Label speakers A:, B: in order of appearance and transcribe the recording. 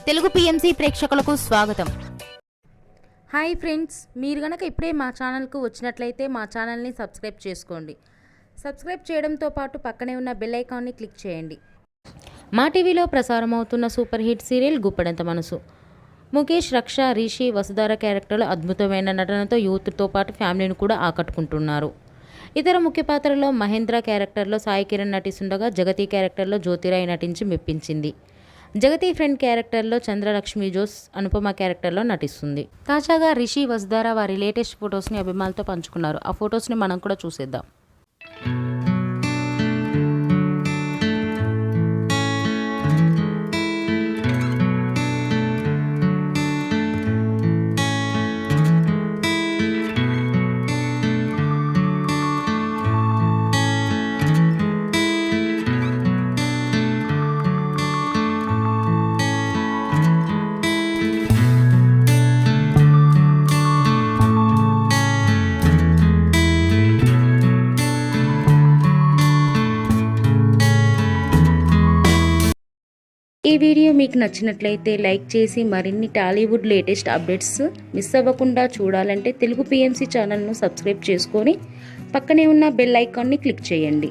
A: Telugu PMC ప్రేక్షకులకు స్వాగతం.
B: Hi friends, మీరు గనక ఇప్పుడే మా ఛానల్కు వచ్చినట్లయితే మా ఛానల్ని సబ్స్క్రైబ్ చేసుకోండి. సబ్స్క్రైబ్ చేయడంతో పాటు పక్కనే ఉన్న బెల్ ఐకాన్ని క్లిక్ చేయండి. మా టీవీలో ప్రసారం అవుతున్న సూపర్ హిట్ సీరియల్ గుప్పెడంత మనసు. ముఖేష్, రక్ష, రిషి, వసుధార క్యారెక్టర్లు అద్భుతమైన నటనతో యూత్తో పాటు ఫ్యామిలీని కూడా ఆకట్టుకుంటున్నారు. ఇతర ముఖ్య పాత్రలో మహేంద్ర క్యారెక్టర్లో సాయి కిరణ్ నటిస్తుండగా జగతి క్యారెక్టర్లో జ్యోతిరాయ్ నటించి మెప్పించింది. జగతి ఫ్రెండ్ క్యారెక్టర్లో చంద్రలక్ష్మి జోస్ అనుపమ క్యారెక్టర్లో నటిస్తుంది. తాజాగా రిషి, వసుధార వారి లేటెస్ట్ ఫొటోస్ని అభిమానులతో పంచుకున్నారు. ఆ ఫొటోస్ని మనం కూడా చూసేద్దాం. ఈ వీడియో మీకు నచ్చినట్లయితే లైక్ చేసి మరిన్ని టాలీవుడ్ లేటెస్ట్ అప్డేట్స్ మిస్ అవ్వకుండా చూడాలంటే తెలుగు పిఎంసి ఛానల్ను సబ్స్క్రైబ్ చేసుకొని పక్కనే ఉన్న బెల్ ఐకాన్ని క్లిక్ చేయండి.